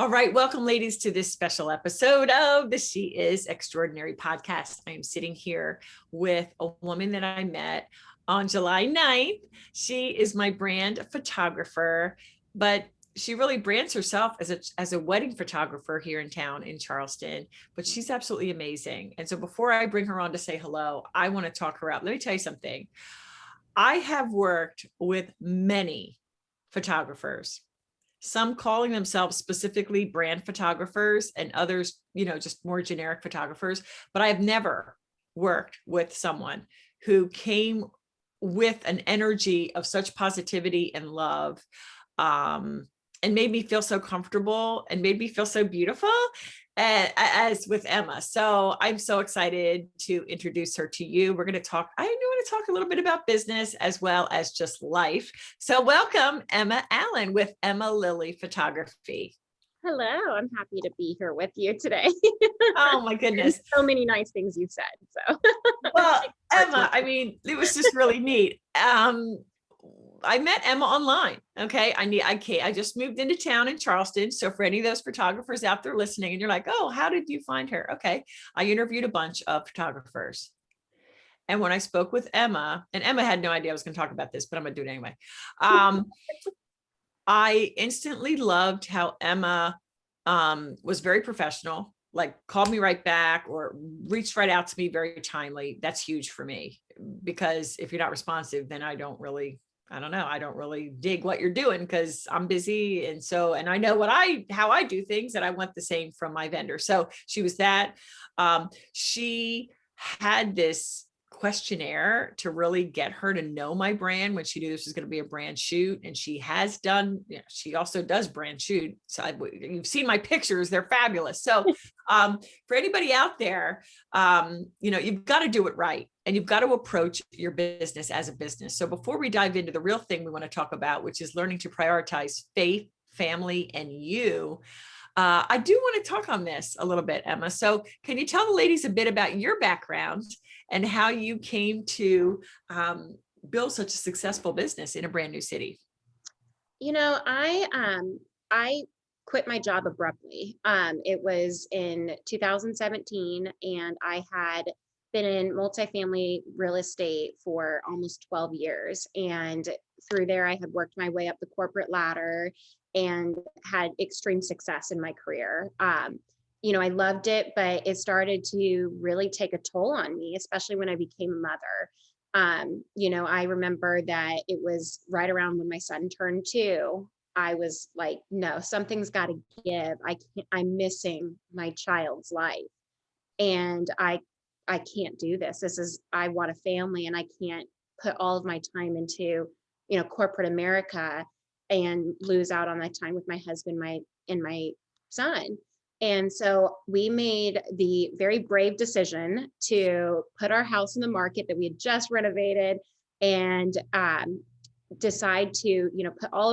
All right, welcome, ladies, to this special episode of the She Is Extraordinary podcast. I am sitting here with a woman that I met on July 9th. She is my brand photographer, but she really brands herself as a wedding photographer here in town in Charleston, but she's absolutely amazing. And so before I bring her on to say hello, I want to talk her up. Let me tell you something. I have worked with many photographers, some calling themselves specifically brand photographers and others, just more generic photographers. But I have never worked with someone who came with an energy of such positivity and love, and made me feel so comfortable and made me feel so beautiful as with Emma. So I'm so excited to introduce her to you. We're going to talk, I want to talk a little bit about business as well as just life. So welcome, Emma Allen with Emma Lily Photography. Hello, I'm happy to be here with you today. Oh my goodness. So many nice things you said. So well, Emma, I mean, it was just really neat. I met Emma online. Okay. I just moved into town in Charleston. So for any of those photographers out there listening and you're like, oh, how did you find her? Okay. I interviewed a bunch of photographers. And when I spoke with Emma, and Emma had no idea I was going to talk about this, but I'm going to do it anyway. I instantly loved how Emma was very professional, like called me right back or reached right out to me very timely. That's huge for me, because if you're not responsive, then I don't really dig what you're doing because I'm busy. And I know how I do things, and I want the same from my vendor. So she was that. She had this questionnaire to really get her to know my brand when she knew this was going to be a brand shoot. And she has done, she also does brand shoot. So you've seen my pictures, they're fabulous. So for anybody out there, you've got to do it right. And you've got to approach your business as a business. So before we dive into the real thing we want to talk about, which is learning to prioritize faith, family, and you, I do want to talk on this a little bit, Emma. So can you tell the ladies a bit about your background and how you came to build such a successful business in a brand new city? I quit my job abruptly. It was in 2017, and I had been in multifamily real estate for almost 12 years. And through there, I had worked my way up the corporate ladder and had extreme success in my career. I loved it, but it started to really take a toll on me, especially when I became a mother. I remember that it was right around when my son turned 2. I was like, no, something's got to give. I'm missing my child's life. And I can't do this. I want a family, and I can't put all of my time into, corporate America and lose out on that time with my husband, and my son. And so we made the very brave decision to put our house in the market that we had just renovated, and decide to, put all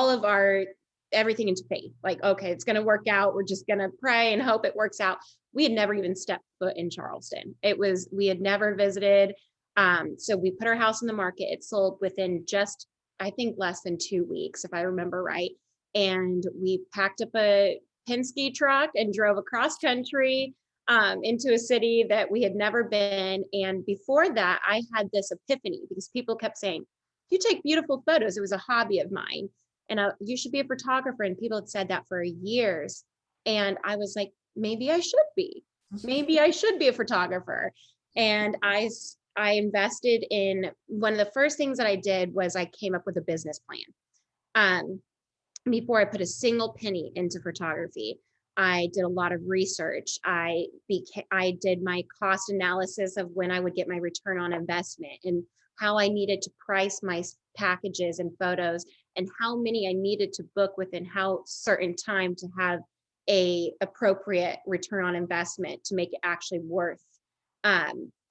of our everything into faith. Like, okay, it's going to work out. We're just going to pray and hope it works out. We had never even stepped foot in Charleston. We had never visited. So we put our house in the market. It sold within just, I think, less than 2 weeks, if I remember right. And we packed up a Penske truck and drove across country into a city that we had never been. And before that, I had this epiphany because people kept saying, you take beautiful photos. It was a hobby of mine. And you should be a photographer. And people had said that for years. And I was like, maybe I should be. Maybe I should be a photographer. And I invested in, one of the first things that I did was I came up with a business plan. Before I put a single penny into photography, I did a lot of research. I did my cost analysis of when I would get my return on investment and how I needed to price my packages and photos and how many I needed to book within how certain time to have a appropriate return on investment to make it actually worth,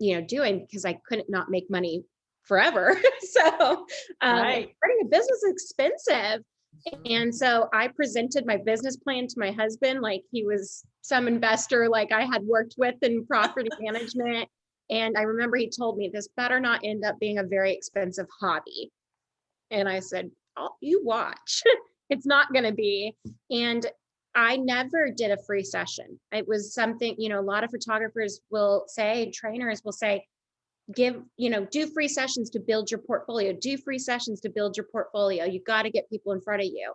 doing, because I couldn't not make money forever. So Right. starting a business is expensive. And so I presented my business plan to my husband like he was some investor like I had worked with in property management. And I remember he told me, this better not end up being a very expensive hobby. And I said, oh, you watch. It's not going to be. And I never did a free session. It was something, a lot of photographers will say, trainers will say, do free sessions to build your portfolio, do free sessions to build your portfolio. You got to get people in front of you.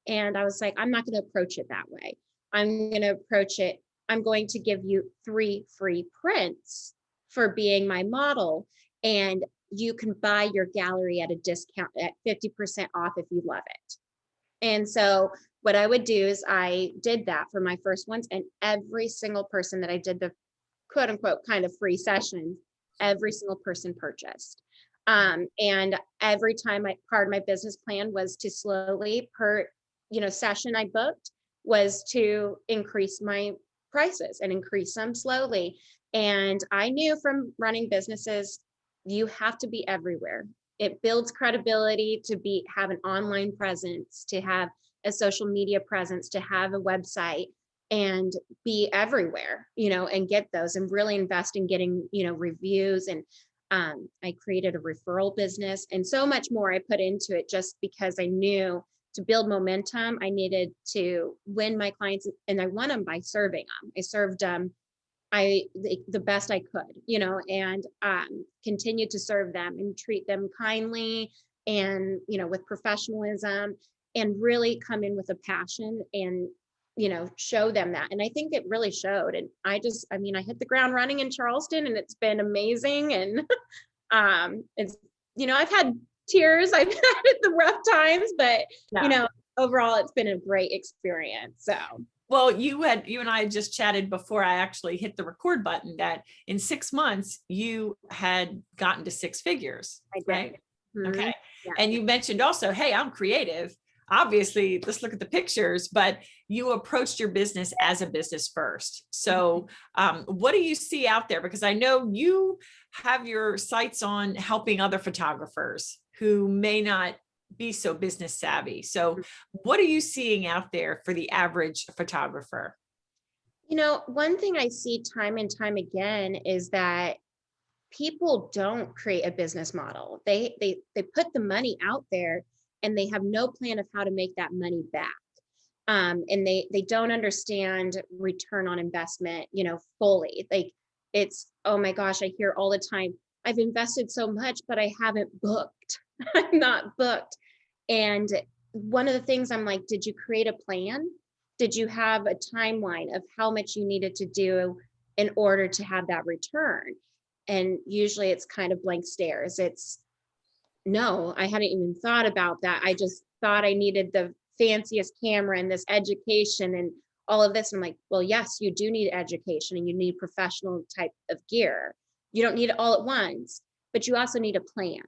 And I was like, I'm not going to approach it that way. I'm going to approach it. I'm going to give you 3 free prints for being my model. And you can buy your gallery at a discount at 50% off if you love it. And so what I would do is I did that for my first ones, and every single person that I did the quote unquote kind of free sessions, every single person purchased. And every time part of my business plan was to slowly per, session I booked was to increase my prices and increase them slowly. And I knew from running businesses, you have to be everywhere. It builds credibility to have an online presence, to have a social media presence, to have a website, and be everywhere, and get those and really invest in getting, reviews. And I created a referral business and so much more I put into it, just because I knew to build momentum, I needed to win my clients, and I won them by serving them. I served the best I could, and continued to serve them and treat them kindly and, with professionalism, and really come in with a passion and, show them that. And I think it really showed. And I hit the ground running in Charleston, and it's been amazing. And it's, I've had tears, I've had the rough times, but, overall, it's been a great experience. So. Well, you and I just chatted before I actually hit the record button that in 6 months you had gotten to 6 figures, right? Mm-hmm. Okay. Yeah. And you mentioned also, hey, I'm creative. Obviously, let's look at the pictures, but you approached your business as a business first. So what do you see out there? Because I know you have your sights on helping other photographers who may not be so business savvy. So what are you seeing out there for the average photographer? One thing I see time and time again is that people don't create a business model. They put the money out there, and they have no plan of how to make that money back. And they don't understand return on investment, fully. Like, it's, oh my gosh, I hear all the time, I've invested so much, but I haven't booked. I'm not booked. And one of the things I'm like, did you create a plan? Did you have a timeline of how much you needed to do in order to have that return? And usually it's kind of blank stares. It's, no, I hadn't even thought about that. I just thought I needed the fanciest camera and this education and all of this. I'm like, well, yes, you do need education, and you need professional type of gear. You don't need it all at once, but you also need a plan,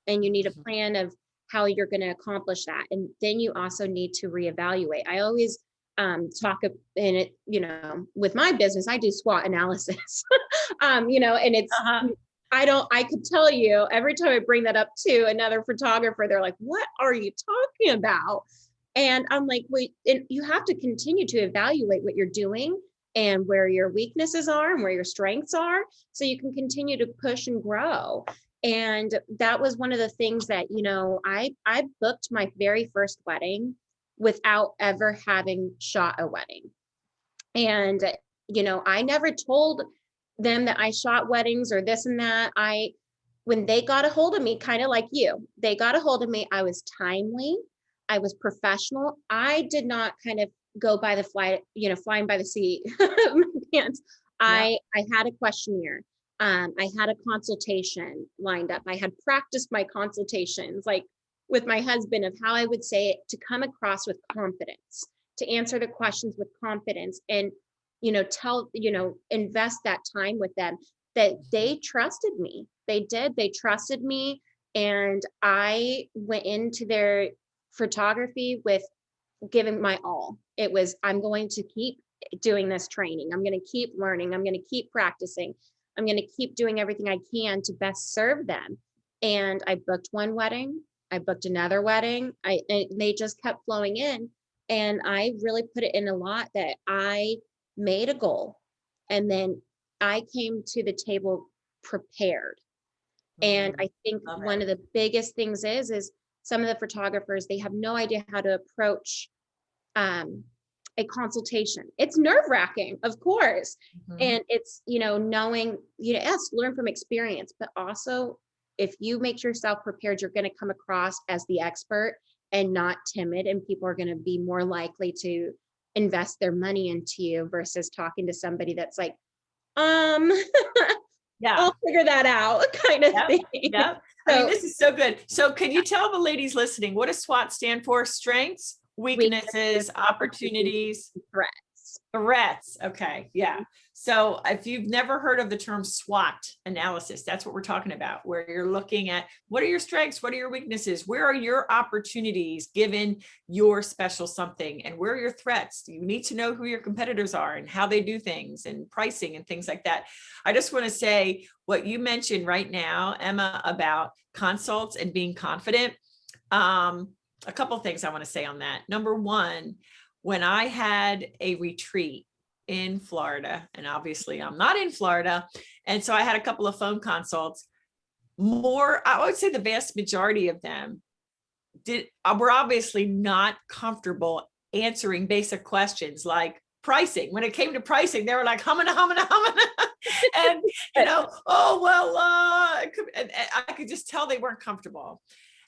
and you need a plan of how you're going to accomplish that. And then you also need to reevaluate. I always talk in it, with my business, I do SWOT analysis, and it's, I could tell you every time I bring that up to another photographer, they're like, what are you talking about? And I'm like, wait, and you have to continue to evaluate what you're doing and where your weaknesses are and where your strengths are, so you can continue to push and grow. And that was one of the things that, I booked my very first wedding without ever having shot a wedding. And, I never told them that I shot weddings or this and that. When they got a hold of me, kind of like you, they got a hold of me, I was timely, I was professional. I did not kind of go by the flying by the seat pants. Yeah. I had a questionnaire. I had a consultation lined up. I had practiced my consultations, like with my husband, of how I would say it to come across with confidence, to answer the questions with confidence, and, invest that time with them, that they trusted me. They trusted me. And I went into their photography with giving my all. It was, I'm going to keep doing this training. I'm going to keep learning. I'm going to keep practicing. I'm going to keep doing everything I can to best serve them. And I booked one wedding. I booked another wedding. And they just kept flowing in. And I really put it in a lot that I made a goal. And then I came to the table prepared. And I think one of the biggest things is some of the photographers, they have no idea how to approach a consultation. It's nerve-wracking, of course. Mhm. And it's, knowing, yes, learn from experience, but also if you make yourself prepared, you're going to come across as the expert and not timid, and people are going to be more likely to invest their money into you versus talking to somebody that's like, um, Yeah. I'll figure that out kind of Yep. thing. Yep. I mean, So this is so good. So can you tell the ladies listening, what does SWOT stand for? Strengths, weaknesses, weaknesses, opportunities, opportunities, and threats. threats. Okay. Yeah. So if you've never heard of the term SWOT analysis, that's what we're talking about, where you're looking at what are your strengths? What are your weaknesses? Where are your opportunities given your special something? And where are your threats? You need to know who your competitors are and how they do things and pricing and things like that. I just want to say what you mentioned right now, Emma, about consults and being confident. A couple of things I want to say on that. Number one, when I had a retreat in Florida, and obviously I'm not in Florida, and so I had a couple of phone consults. I would say the vast majority of them were obviously not comfortable answering basic questions like pricing. When it came to pricing, they were like humming, humming, humming. And oh well, and I could just tell they weren't comfortable.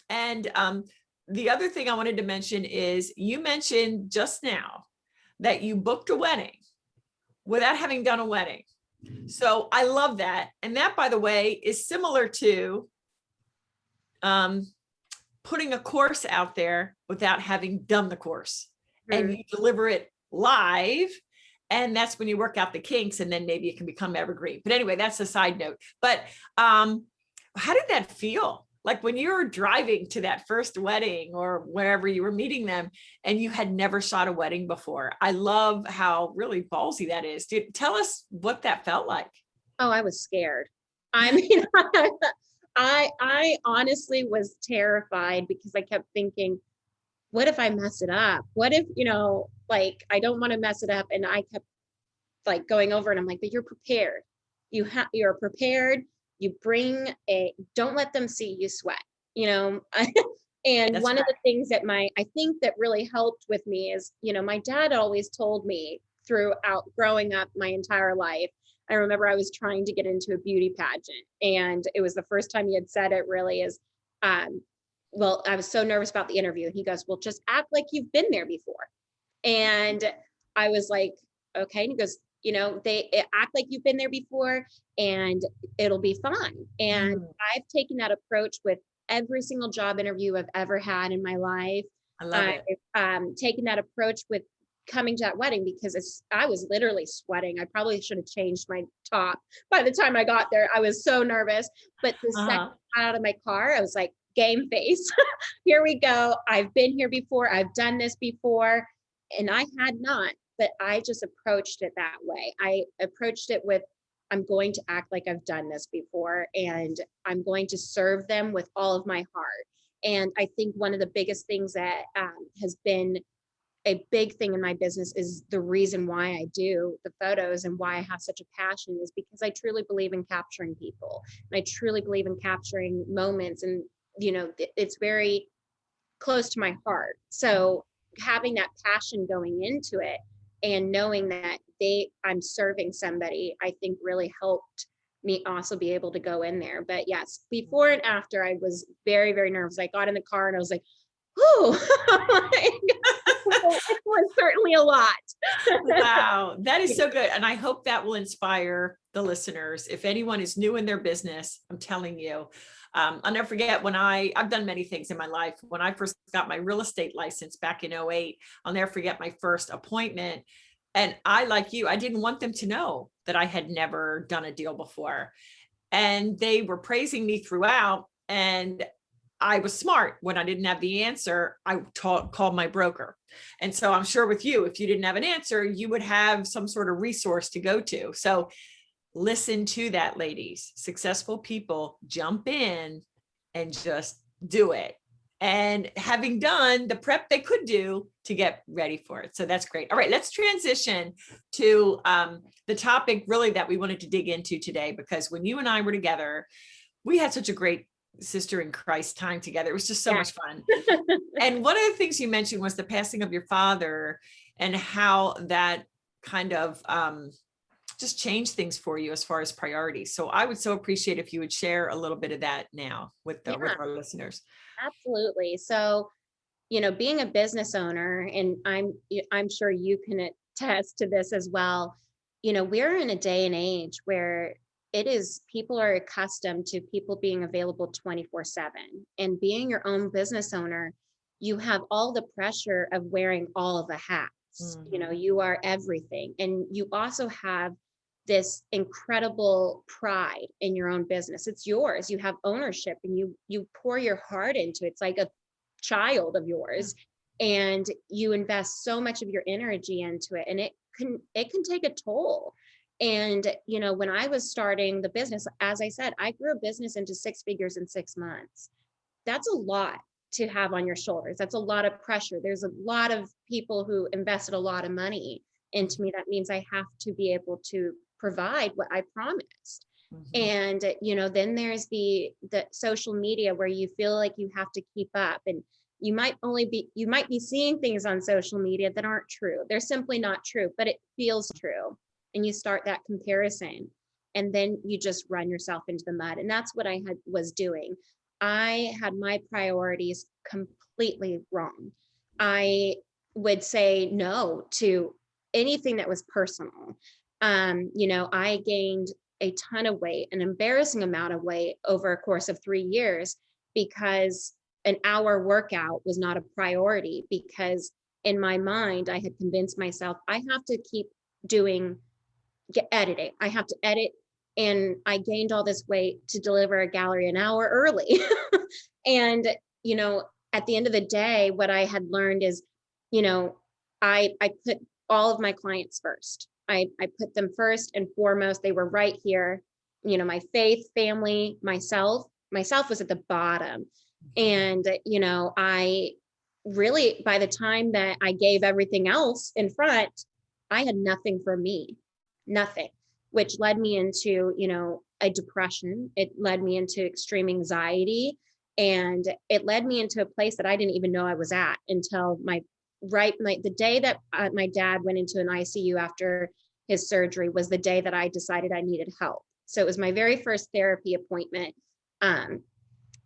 And the other thing I wanted to mention is you mentioned just now that you booked a wedding without having done a wedding. So I love that. And that, by the way, is similar to putting a course out there without having done the course. And you deliver it live. And that's when you work out the kinks, and then maybe it can become evergreen. But anyway, that's a side note. But how did that feel? Like when you were driving to that first wedding or wherever you were meeting them and you had never shot a wedding before. I love how really ballsy that is. Tell us what that felt like. Oh, I was scared. I mean, I honestly was terrified because I kept thinking, what if I mess it up? What if, like, I don't want to mess it up. And I kept like going over and I'm like, but you're prepared. You're prepared. You don't let them see you sweat, And That's one right. of the things that I think that really helped with me is, my dad always told me throughout growing up my entire life. I remember I was trying to get into a beauty pageant, and it was the first time he had said it really is, well, I was so nervous about the interview. And he goes, well, just act like you've been there before. And I was like, okay. And he goes, they act like you've been there before and it'll be fine. And I've taken that approach with every single job interview I've ever had in my life. I love it. I've taken that approach with coming to that wedding because I was literally sweating. I probably should have changed my top by the time I got there. I was so nervous. But the second I got out of my car, I was like, game face. Here we go. I've been here before. I've done this before. And I had not, but I just approached it that way. I approached it with, I'm going to act like I've done this before, and I'm going to serve them with all of my heart. And I think one of the biggest things that has been a big thing in my business is the reason why I do the photos and why I have such a passion is because I truly believe in capturing people. And I truly believe in capturing moments. And, it's very close to my heart. So having that passion going into it and knowing that I'm serving somebody, I think really helped me also be able to go in there. But yes, before and after, I was very, very nervous. I got in the car and I was like, oh, it was certainly a lot. Wow, that is so good. And I hope that will inspire the listeners. If anyone is new in their business, I'm telling you, I'll never forget when I've done many things in my life. When I first got my real estate license back in 2008, I'll never forget my first appointment. And I, like you, I didn't want them to know that I had never done a deal before. And they were praising me throughout. And I was smart. When I didn't have the answer, I called my broker. And so I'm sure with you, if you didn't have an answer, you would have some sort of resource to go to. So listen to that, ladies. Successful people jump in and just do it. And having done the prep they could do to get ready for it. So that's great. All right, let's transition to the topic really that we wanted to dig into today, because when you and I were together, we had such a great sister in Christ time together. It was just so Yeah. much fun. And one of the things you mentioned was the passing of your father and how that kind of just changed things for you as far as priorities. So I would so appreciate if you would share a little bit of that now with Yeah, our listeners. absolutely. So, being a business owner, and I'm sure you can attest to this as well. We're in a day and age where people are accustomed to people being available 24/7, and being your own business owner, you have all the pressure of wearing all of the hats. Mhm. You are everything, and you also have this incredible pride in your own business. It's yours. You have ownership, and you pour your heart into it. It's like a child of yours, and you invest so much of your energy into it, and it can take a toll. And when I was starting the business, as I said, I grew a business into 6 figures in 6 months. That's a lot to have on your shoulders. That's a lot of pressure. There's a lot of people who invested a lot of money into me. That means I have to be able to provide what I promised. Mhm. And then there's the social media where you feel like you have to keep up, and you might be seeing things on social media that aren't true. They're simply not true, but it feels true. And you start that comparison, and then you just run yourself into the mud. And that's what was doing. I had my priorities completely wrong. I would say no to anything that was personal. I gained a ton of weight, an embarrassing amount of weight over a course of 3 years, because an hour workout was not a priority, because in my mind, I had convinced myself I have to keep doing editing. I have to edit. And I gained all this weight to deliver a gallery an hour early. And, at the end of the day, what I had learned is, I put all of my clients first. I put them first and foremost. They were right here. My faith, family, myself was at the bottom. And, I really, by the time that I gave everything else in front, I had nothing for me, nothing, which led me into, a depression. It led me into extreme anxiety, and it led me into a place that I didn't even know I was at until the day that my dad went into an ICU after his surgery was the day that I decided I needed help. So it was my very first therapy appointment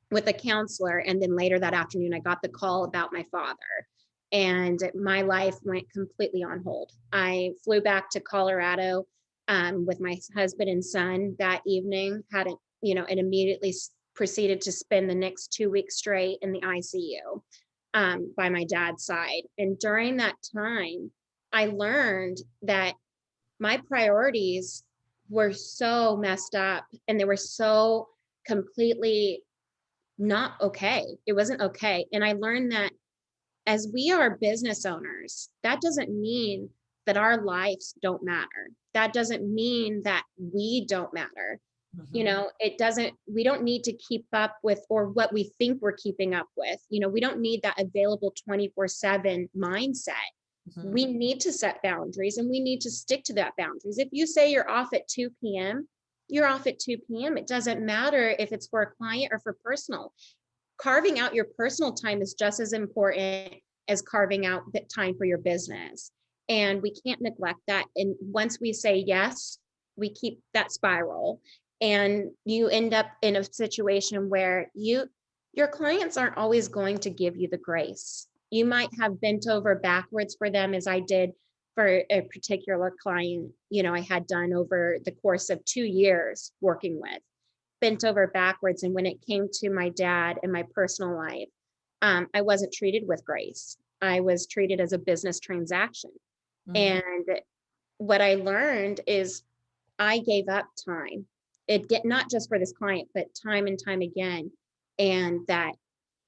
with a counselor. And then later that afternoon, I got the call about my father, and my life went completely on hold. I flew back to Colorado with my husband and son that evening, and immediately proceeded to spend the next 2 weeks straight in the ICU by my dad's side. And during that time, I learned that my priorities were so messed up, and they were so completely not okay. It wasn't okay. And I learned that as we are business owners, that doesn't mean that our lives don't matter. That doesn't mean that we don't matter. Mhm. We don't need to keep up with, or what we think we're keeping up with. We don't need that available 24/7 mindset. Mhm. We need to set boundaries, and we need to stick to that boundaries. If you say you're off at 2 p.m., you're off at 2 p.m. It doesn't matter if it's for a client or for personal. Carving out your personal time is just as important as carving out the time for your business. And we can't neglect that. And once we say yes, we keep that spiral. And you end up in a situation where your clients aren't always going to give you the grace. You might have bent over backwards for them, as I did for a particular client, I had done over the course of 2 years working with, bent over backwards. And when it came to my dad and my personal life, I wasn't treated with grace. I was treated as a business transaction. Mhm. And what I learned is I gave up time. It get not just for this client, but time and time again. And that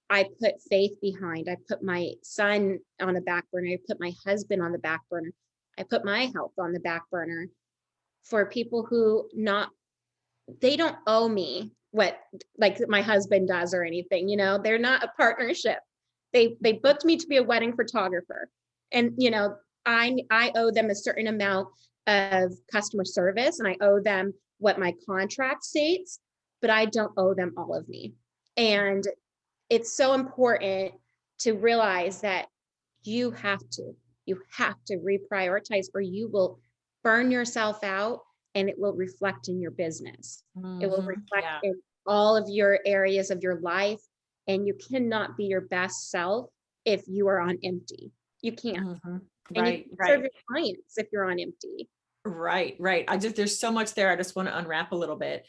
I put faith behind. I put my son on the back burner. I put my husband on the back burner. I put my health on the back burner for people who they don't owe me what, like my husband does or anything. They're not a partnership. They booked me to be a wedding photographer, and I owe them a certain amount of customer service, and I owe them what my contract states, but I don't owe them all of me. And it's so important to realize that you have to reprioritize, or you will burn yourself out, and it will reflect in your business. It will reflect Yeah. in all of your areas of your life, and you cannot be your best self if you are on empty. You can't. Mhm. And you Right, can't serve right. your clients if you're on empty. Right, right. There's so much there. I just want to unwrap a little bit.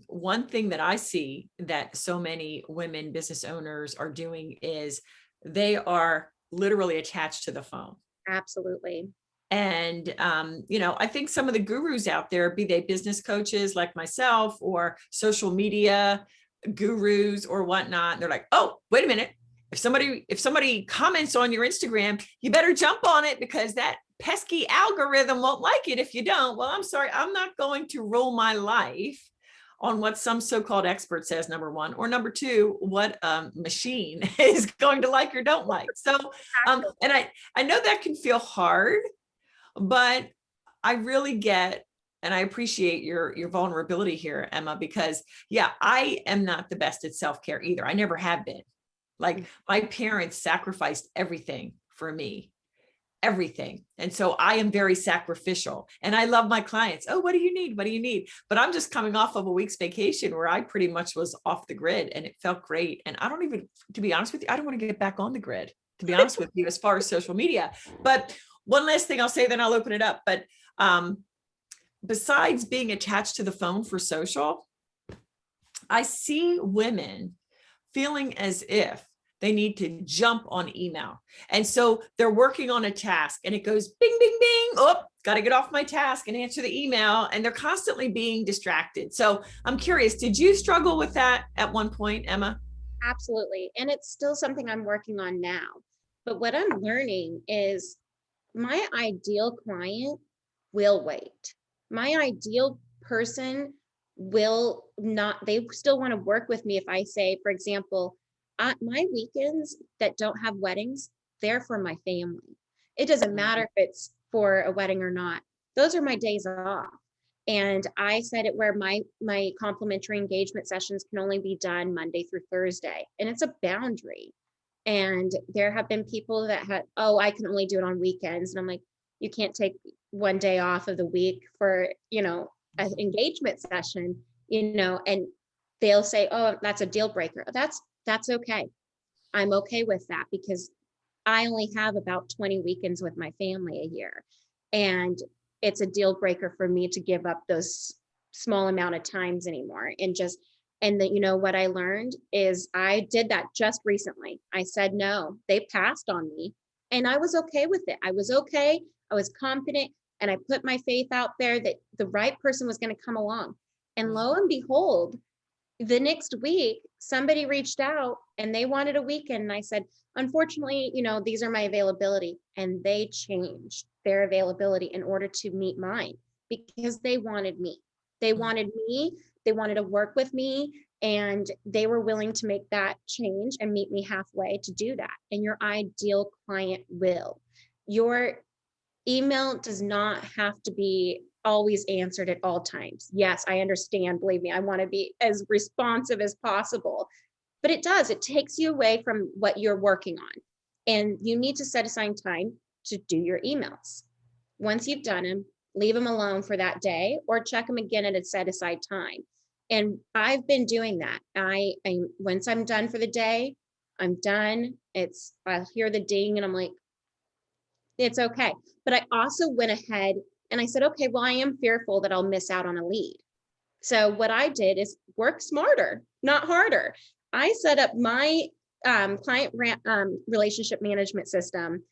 One thing that I see that so many women business owners are doing is they are literally attached to the phone. Absolutely. And, I think some of the gurus out there, be they business coaches like myself or social media gurus or whatnot, they're like, oh, wait a minute. If somebody comments on your Instagram, you better jump on it because that pesky algorithm won't like it if you don't. Well, I'm sorry, I'm not going to rule my life on what some so-called expert says, number one, or number two, what machine is going to like or don't like. So, and I know that can feel hard, but I really get and I appreciate your vulnerability here, Emma, because yeah, I am not the best at self-care either. I never have been. Like my parents sacrificed everything for me, everything. And so I am very sacrificial and I love my clients. Oh, what do you need? What do you need? But I'm just coming off of a week's vacation where I pretty much was off the grid and it felt great. And I don't even, to be honest with you, I don't want to get back on the grid, to be honest with you, as far as social media. But one last thing I'll say, then I'll open it up. But besides being attached to the phone for social, I see women feeling as if they need to jump on email. And so they're working on a task and it goes bing, bing, bing. Oh, got to get off my task and answer the email. And they're constantly being distracted. So I'm curious, did you struggle with that at one point, Emma? Absolutely. And it's still something I'm working on now. But what I'm learning is my ideal client will wait. My ideal person will not, they still want to work with me if I say, for example, my weekends that don't have weddings, they're for my family. It doesn't matter if it's for a wedding or not. Those are my days off. And I set it where my complimentary engagement sessions can only be done Monday through Thursday. And it's a boundary. And there have been people that had, oh, I can only do it on weekends. And I'm like, you can't take one day off of the week for, an engagement session, and they'll say, oh, that's a deal breaker. That's okay. I'm okay with that because I only have about 20 weekends with my family a year. And it's a deal breaker for me to give up those small amount of times anymore. And what I learned is I did that just recently. I said no, they passed on me and I was okay with it. I was okay. I was confident and I put my faith out there that the right person was going to come along. And lo and behold, the next week, somebody reached out and they wanted a weekend. And I said, unfortunately, these are my availability. And they changed their availability in order to meet mine because they wanted me. They wanted me. They wanted to work with me. And they were willing to make that change and meet me halfway to do that. And your ideal client will. Your email does not have to be always answered at all times. Yes, I understand. Believe me, I want to be as responsive as possible. But it takes you away from what you're working on. And you need to set aside time to do your emails. Once you've done them, leave them alone for that day or check them again at a set aside time. And I've been doing that. Once I'm done for the day, I'm done. I'll hear the ding and I'm like, it's okay. But I also went ahead and I said, okay, well, I am fearful that I'll miss out on a lead. So what I did is work smarter, not harder. I set up my client relationship management system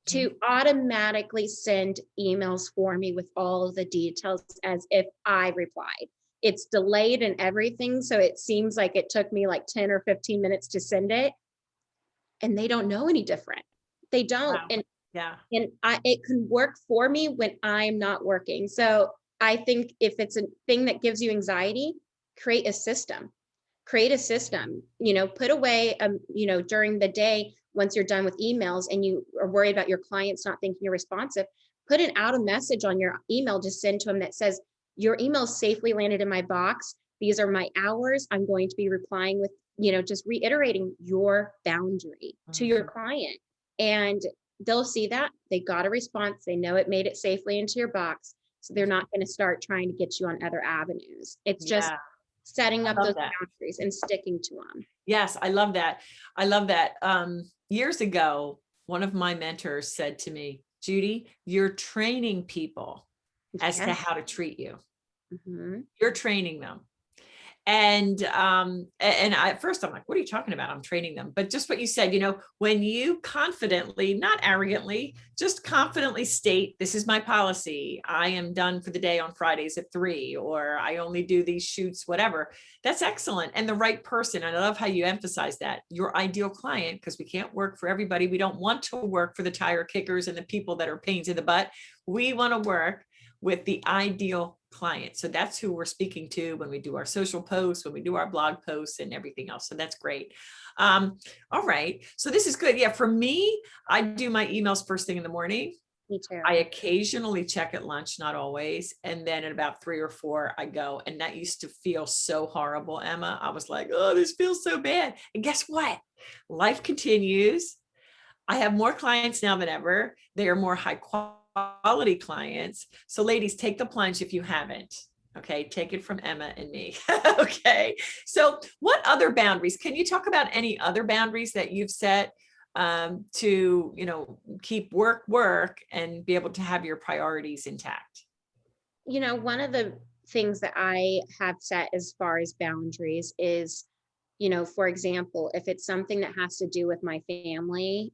to automatically send emails for me with all of the details as if I replied. It's delayed and everything. So it seems like it took me like 10 or 15 minutes to send it. And they don't know any different. They don't. Wow. Yeah. And it can work for me when I'm not working. So I think if it's a thing that gives you anxiety, create a system. Put away, during the day, once you're done with emails and you are worried about your clients not thinking you're responsive, put out a message on your email to send to them that says, your email safely landed in my box. These are my hours. I'm going to be replying just reiterating your boundary to your client. And they'll see that they got a response. They know it made it safely into your box. So they're not going to start trying to get you on other avenues. It's just setting up those boundaries and sticking to them. Yes, I love that. I love that. Years ago, one of my mentors said to me, Judy, you're training people as to how to treat you. You're training them. And at first I'm like, what are you talking about? I'm training them. But just what you said, when you confidently, not arrogantly, just confidently state, this is my policy. I am done for the day on Fridays at 3, or I only do these shoots, whatever. That's excellent. And the right person. And I love how you emphasize that, your ideal client, because we can't work for everybody. We don't want to work for the tire kickers and the people that are pains in the butt. We want to work with the ideal client. So that's who we're speaking to when we do our social posts, when we do our blog posts and everything else. So that's great. All right. So this is good. Yeah. For me, I do my emails first thing in the morning. Me too. I occasionally check at lunch, not always. And then at about 3 or 4, I go. And that used to feel so horrible, Emma. I was like, oh, this feels so bad. And guess what? Life continues. I have more clients now than ever. They are more high quality clients. So ladies, take the plunge if you haven't. Okay. Take it from Emma and me. Okay. So what other boundaries? Can you talk about any other boundaries that you've set to, keep work and be able to have your priorities intact? One of the things that I have set as far as boundaries is, for example, if it's something that has to do with my family,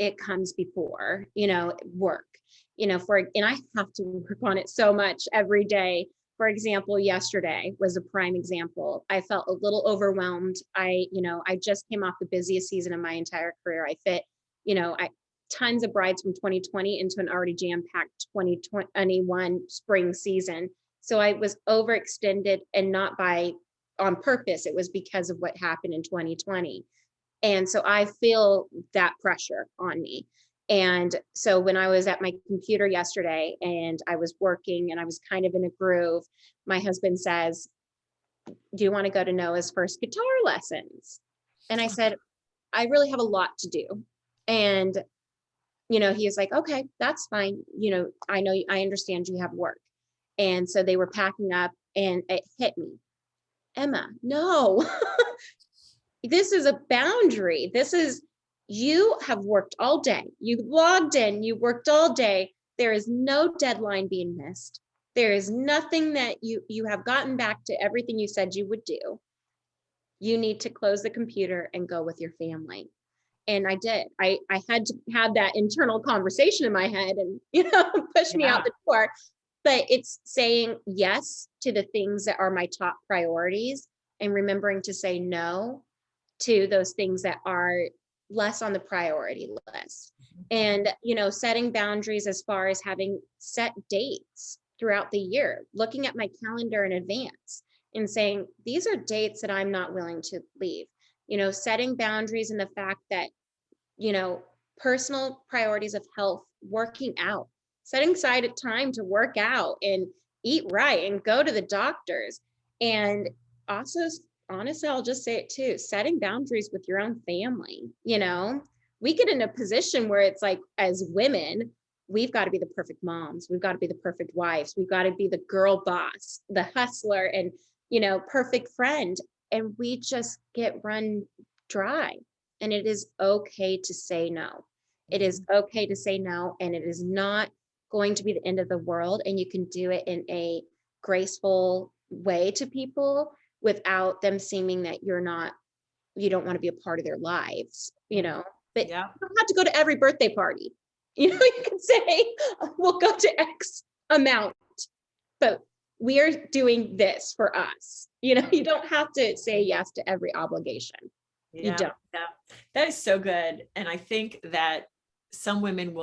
it comes before, work, and I have to work on it so much every day. For example, yesterday was a prime example. I felt a little overwhelmed. I just came off the busiest season of my entire career. I fit, tons of brides from 2020 into an already jam-packed 2021 spring season. So I was overextended, and not on purpose. It was because of what happened in 2020. And so I feel that pressure on me. And so when I was at my computer yesterday and I was working and I was kind of in a groove, my husband says, do you want to go to Noah's first guitar lessons? And I said, I really have a lot to do. And, he was like, okay, that's fine. I understand you have work. And so they were packing up and it hit me. Emma, no, this is a boundary. You have worked all day. You logged in, you worked all day. There is no deadline being missed. There is nothing that you have gotten back to everything you said you would do. You need to close the computer and go with your family. And I did. I had to have that internal conversation in my head and, push me out the door. But it's saying yes to the things that are my top priorities and remembering to say no to those things that are less on the priority list. And, setting boundaries as far as having set dates throughout the year, looking at my calendar in advance and saying, these are dates that I'm not willing to leave, setting boundaries in the fact that, personal priorities of health, working out, setting aside a time to work out and eat right and go to the doctors. And also, honestly, I'll just say it too, setting boundaries with your own family. We get in a position where it's like, as women, we've got to be the perfect moms. We've got to be the perfect wives. We've got to be the girl boss, the hustler, and, perfect friend. And we just get run dry. And it is okay to say no. It is okay to say no. And it is not going to be the end of the world. And you can do it in a graceful way to people without them seeming that you don't want to be a part of their lives, but you don't have to go to every birthday party. You can say, we'll go to X amount, but we are doing this for us. You don't have to say yes to every obligation. You don't. Yeah. That is so good. And I think that some women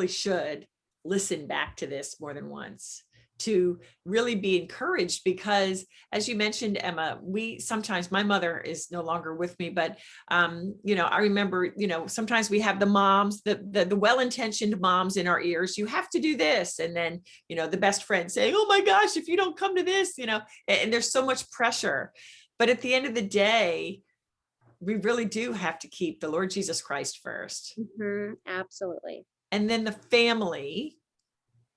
should listen back to this more than once to really be encouraged, because as you mentioned, Emma, sometimes, my mother is no longer with me, but I remember, sometimes we have the moms, the well-intentioned moms in our ears, you have to do this. And then, the best friend saying, oh my gosh, if you don't come to this, and there's so much pressure. But at the end of the day, we really do have to keep the Lord Jesus Christ first. Absolutely. And then the family,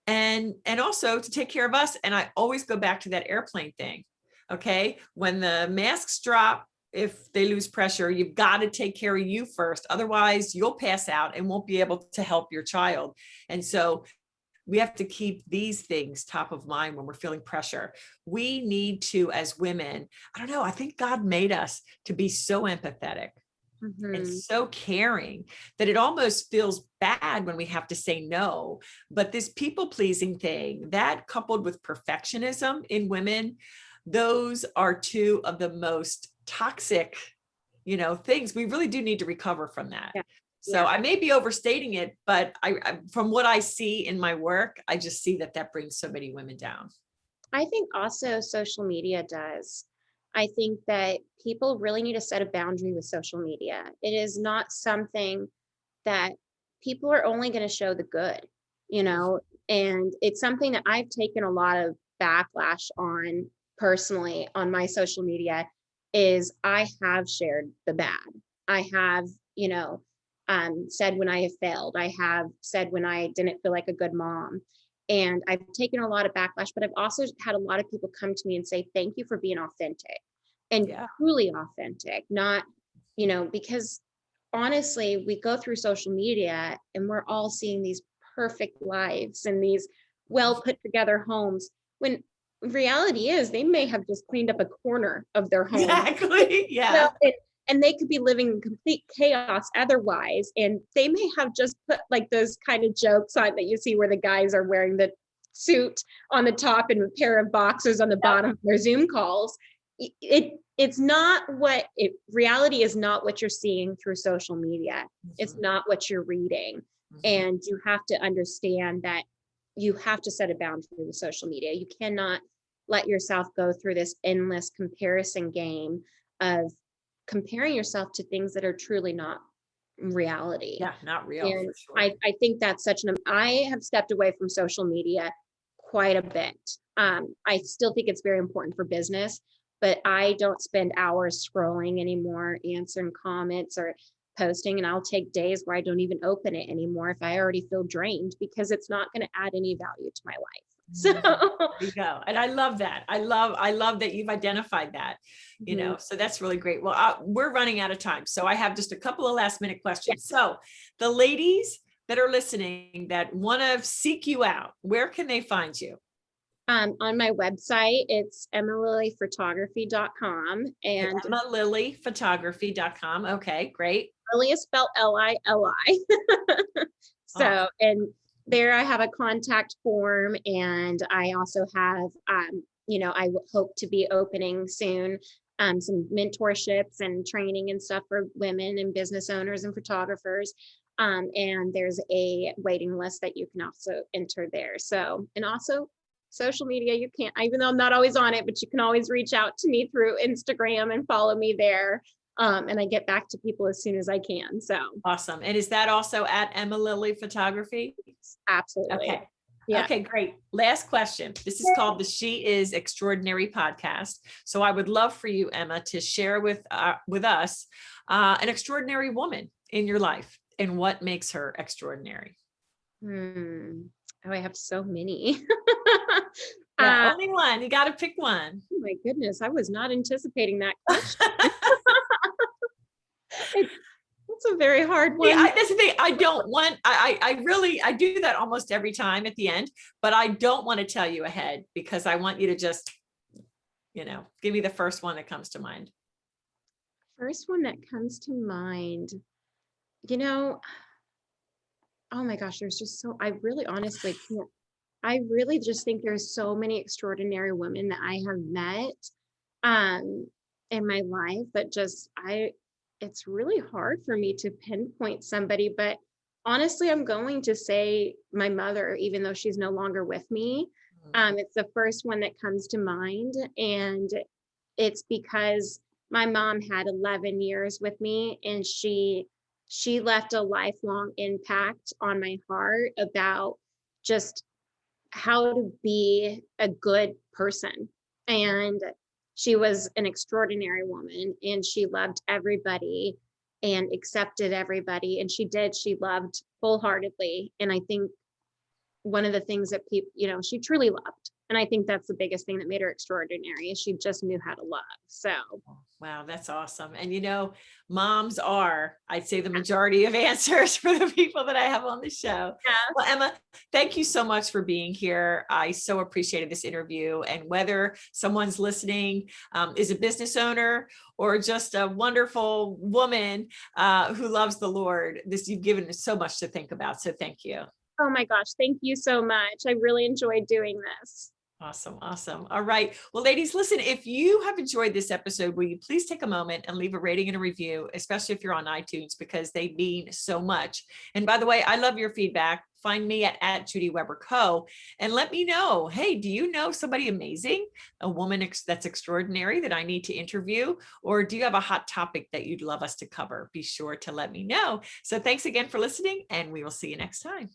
and also to take care of us. And I always go back to that airplane thing. Okay. When the masks drop, if they lose pressure, you've got to take care of you first. Otherwise, you'll pass out and won't be able to help your child. And so we have to keep these things top of mind when we're feeling pressure. We need to, as women, I don't know, I think God made us to be so empathetic and so caring that it almost feels bad when we have to say no. But this people pleasing thing, that coupled with perfectionism in women, those are two of the most toxic, things. We really do need to recover from that. Yeah. So I may be overstating it, but I from what I see in my work, I just see that brings so many women down. I think also social media does. I think that people really need to set a boundary with social media. It is not something that people are only going to show the good, and it's something that I've taken a lot of backlash on personally on my social media is I have shared the bad. I have, said when I have failed. I have said when I didn't feel like a good mom. And I've taken a lot of backlash, but I've also had a lot of people come to me and say, thank you for being authentic and truly authentic, not, because honestly, we go through social media and we're all seeing these perfect lives and these well put together homes when reality is they may have just cleaned up a corner of their home. Exactly. Yeah. And they could be living in complete chaos otherwise. And they may have just put like those kind of jokes on that you see where the guys are wearing the suit on the top and a pair of boxers on the bottom of their Zoom calls. It's not what reality is not what you're seeing through social media. It's not what you're reading. And you have to understand that you have to set a boundary with social media. You cannot let yourself go through this endless comparison game of comparing yourself to things that are truly not reality. Yeah, not real. And for sure. I think that's I have stepped away from social media quite a bit. I still think it's very important for business, but I don't spend hours scrolling anymore, answering comments or posting, and I'll take days where I don't even open it anymore if I already feel drained because it's not going to add any value to my life. So there you go. And I love that. I love that you've identified that, so that's really great. Well, we're running out of time. So I have just a couple of last minute questions. So the ladies that are listening that want to seek you out, where can they find you? On my website, it's emmalilyphotography.com and emmalilyphotography.com. Okay, great. Lily is spelled Lili. So, and there I have a contact form, and I also have, I hope to be opening soon some mentorships and training and stuff for women and business owners and photographers. And there's a waiting list that you can also enter there. So, and also social media, you can't, even though I'm not always on it, but you can always reach out to me through Instagram and follow me there. And I get back to people as soon as I can. So awesome. And is that also at Emma Lily Photography? Absolutely. Okay. Yeah. Okay, great. Last question. This is called the She Is Extraordinary podcast. So I would love for you, Emma, to share with us an extraordinary woman in your life and what makes her extraordinary. Oh, I have so many. Only one. You got to pick one. Oh my goodness, I was not anticipating that question. It's a very hard one. Yeah, that's the thing. I don't want, I do that almost every time at the end, but I don't want to tell you ahead because I want you to just, give me the first one that comes to mind. First one that comes to mind, oh my gosh, there's just I really honestly can't. I really just think there's so many extraordinary women that I have met in my life, but it's really hard for me to pinpoint somebody, but honestly, I'm going to say my mother, even though she's no longer with me. It's the first one that comes to mind. And it's because my mom had 11 years with me, and she left a lifelong impact on my heart about just how to be a good person. And she was an extraordinary woman, and she loved everybody and accepted everybody. And she loved wholeheartedly. And I think one of the things that people, she truly loved. And I think that's the biggest thing that made her extraordinary, is she just knew how to love. So Wow, that's awesome. And moms are, I'd say, the majority of answers for the people that I have on the show. yeah. Well, Emma, thank you so much for being here. I so appreciated this interview. And whether someone's listening is a business owner or just a wonderful woman who loves the Lord, you've given us so much to think about. So thank you. Oh my gosh, thank you so much. I really enjoyed doing this. Awesome. Awesome. All right. Well, ladies, listen, if you have enjoyed this episode, will you please take a moment and leave a rating and a review, especially if you're on iTunes, because they mean so much. And by the way, I love your feedback. Find me at Judy Weber Co. and let me know, hey, do you know somebody amazing, a woman that's extraordinary that I need to interview? Or do you have a hot topic that you'd love us to cover? Be sure to let me know. So thanks again for listening, and we will see you next time.